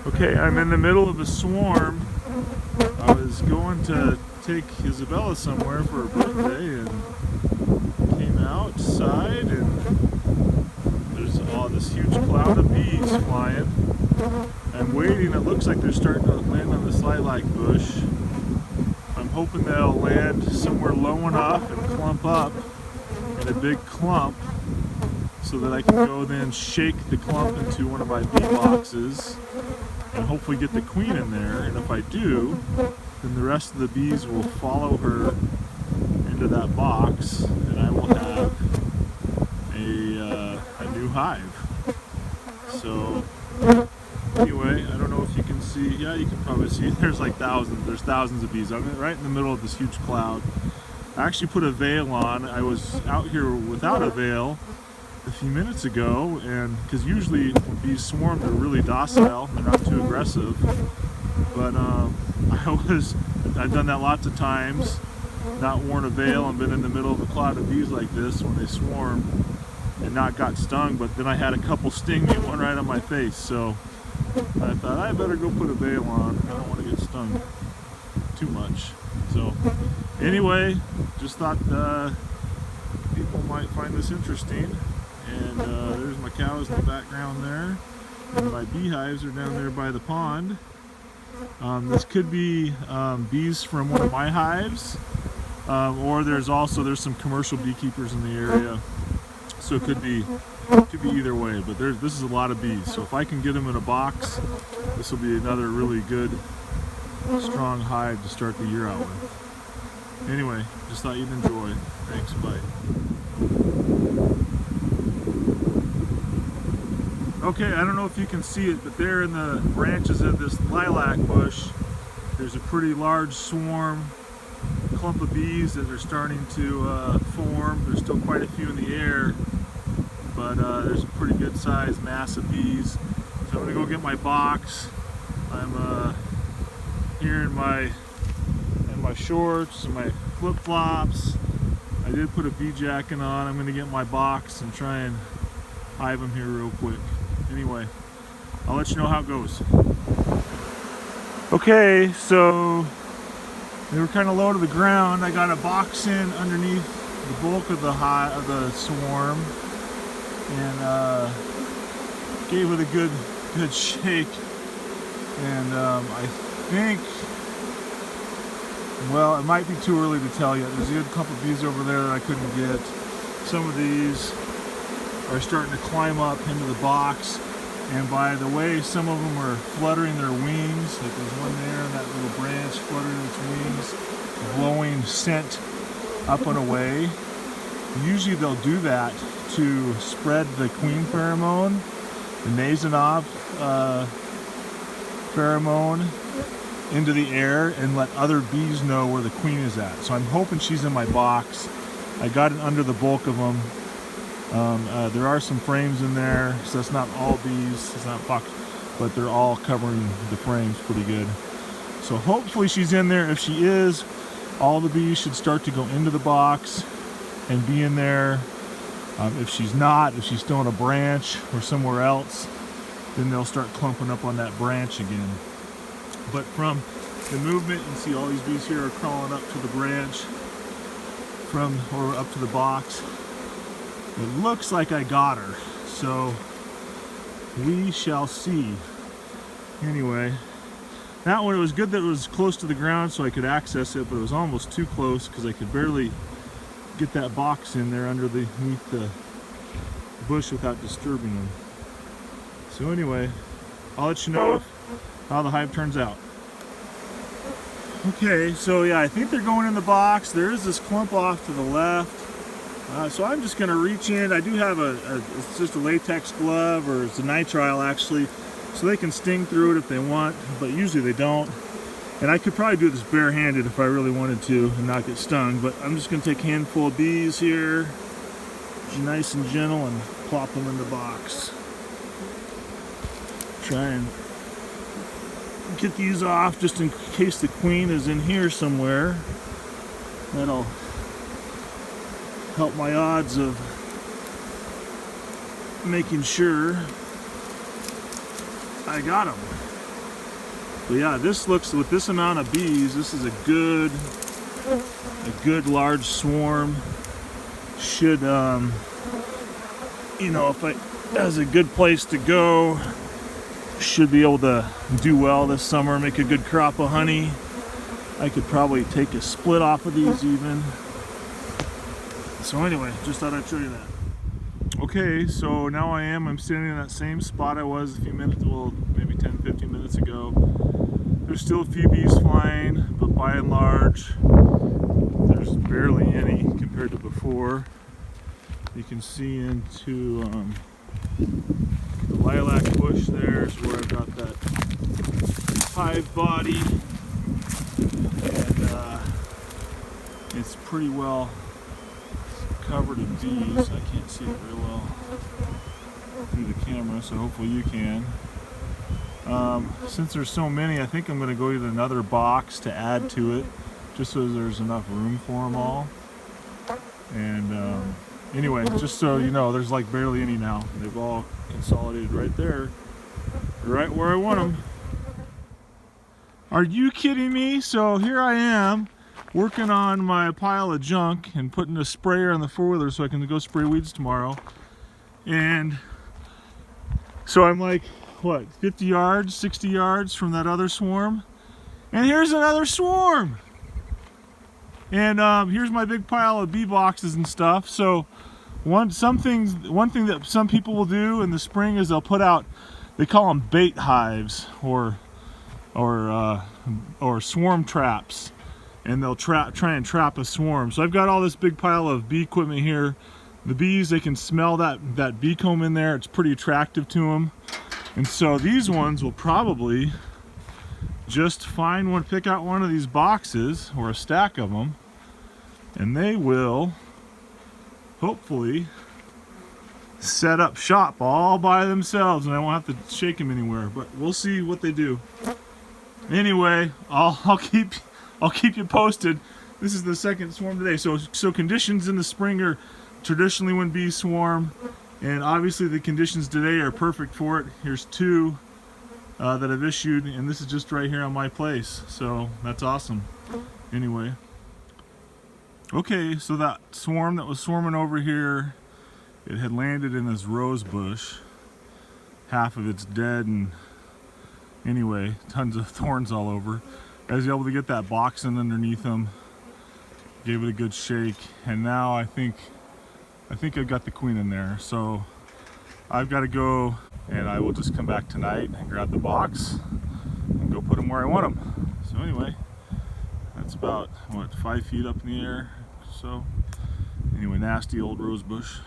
Okay, I'm in the middle of a swarm. I was going to take Isabella somewhere for her birthday and came outside, and there's all this huge cloud of bees flying. I'm waiting. It looks like they're starting to land on this lilac bush. I'm hoping they'll land somewhere low enough and clump up in a big clump so that I can go then shake the clump into one of my bee boxes and hopefully get the queen in there. And if I do, then the rest of the bees will follow her into that box, and I will have a new hive. So anyway, I don't know if you can see. Yeah, you can probably see. There's like thousands. There's thousands of bees. I'm right in the middle of this huge cloud. I actually put a veil on. I was out here without a veil a few minutes ago, and because usually when bees swarm, they're really docile. They're not too aggressive. But I've done that lots of times. Not worn a veil and been in the middle of a cloud of bees like this when they swarm, and not got stung. But then I had a couple sting me, one right on my face. So I thought I better go put a veil on. I don't want to get stung too much. So anyway, just thought people might find this interesting. And there's my cows in the background there. And my beehives are down there by the pond. This could be bees from one of my hives, or there's some commercial beekeepers in the area. So it could be either way, but this is a lot of bees. So if I can get them in a box, this will be another really good, strong hive to start the year out with. Anyway, just thought you'd enjoy. Thanks, bye. Okay, I don't know if you can see it, but there in the branches of this lilac bush, there's a pretty large clump of bees that are starting to form. There's still quite a few in the air, but there's a pretty good sized mass of bees. So I'm gonna go get my box. I'm here in my shorts and my flip-flops. I did put a bee jacket on. I'm gonna get my box and try and hive them here real quick. Anyway, I'll let you know how it goes. Okay, so they were kind of low to the ground. I got a box in underneath the bulk of the swarm, and gave it a good shake. And I think, well, it might be too early to tell yet. There's a good couple of bees over there that I couldn't get. Some of these are starting to climb up into the box, and by the way some of them are fluttering their wings, like there's one there in that little branch fluttering its wings, blowing scent up and away. Usually they'll do that to spread the queen pheromone, the Nasanov pheromone, into the air and let other bees know where the queen is at. So I'm hoping she's in my box. I got it under the bulk of them. There are some frames in there, so that's not all bees, it's not fucked, but they're all covering the frames pretty good. So hopefully she's in there. If she is, all the bees should start to go into the box and be in there. If she's not, if she's still on a branch or somewhere else, then they'll start clumping up on that branch again. But from the movement, you can see all these bees here are crawling up to the branch or up to the box. It looks like I got her, so we shall see. Anyway, that one, it was good that it was close to the ground so I could access it, but it was almost too close because I could barely get that box in there underneath the bush without disturbing them. So anyway, I'll let you know how the hive turns out. Okay, so yeah, I think they're going in the box. There is this clump off to the left. So I'm just going to reach in. I do have it's just a latex glove, or it's a nitrile actually, so they can sting through it if they want, but usually they don't. And I could probably do this barehanded if I really wanted to and not get stung, but I'm just going to take a handful of bees here, nice and gentle, and plop them in the box. Try and get these off just in case the queen is in here somewhere. That'll help my odds of making sure. I got them. But yeah, this looks, with this amount of bees, this is a good large swarm. Should, you know, if it has a good place to go, should be able to do well this summer, make a good crop of honey. I could probably take a split off of these even. So anyway, just thought I'd show you that. Okay, so now I'm standing in that same spot I was a few minutes, well, maybe 10-15 minutes ago. There's still a few bees flying, but by and large, there's barely any compared to before. You can see into the lilac bush there is where I've got that hive body, and it's pretty well covered in bees. I can't see it very well through the camera, so hopefully you can. Since there's so many, I think I'm going to go get another box to add to it, just so there's enough room for them all. And anyway, just so you know, there's like barely any now. They've all consolidated right there, right where I want them. Are you kidding me? So here I am, working on my pile of junk and putting a sprayer on the four-wheeler so I can go spray weeds tomorrow. And so I'm like, what, 50 yards, 60 yards from that other swarm? And here's another swarm! And here's my big pile of bee boxes and stuff. So one thing that some people will do in the spring is they'll put out, they call them bait hives or swarm traps, and they'll try and trap a swarm. So I've got all this big pile of bee equipment here. The bees, they can smell that bee comb in there. It's pretty attractive to them. And so these ones will probably just pick out one of these boxes or a stack of them, and they will hopefully set up shop all by themselves, and I won't have to shake them anywhere. But we'll see what they do. Anyway, I'll keep you posted. This is the second swarm today. So conditions in the spring are traditionally when bees swarm, and obviously the conditions today are perfect for it. Here's two that I've issued, and this is just right here on my place. So that's awesome. Anyway, okay, so that swarm that was swarming over here, it had landed in this rose bush. Half of it's dead, and anyway, tons of thorns all over. I was able to get that box in underneath them, gave it a good shake, and now I think I've got the queen in there. So I've got to go, and I will just come back tonight and grab the box and go put them where I want them. So anyway, that's about, what, 5 feet up in the air. So anyway, nasty old rose bush.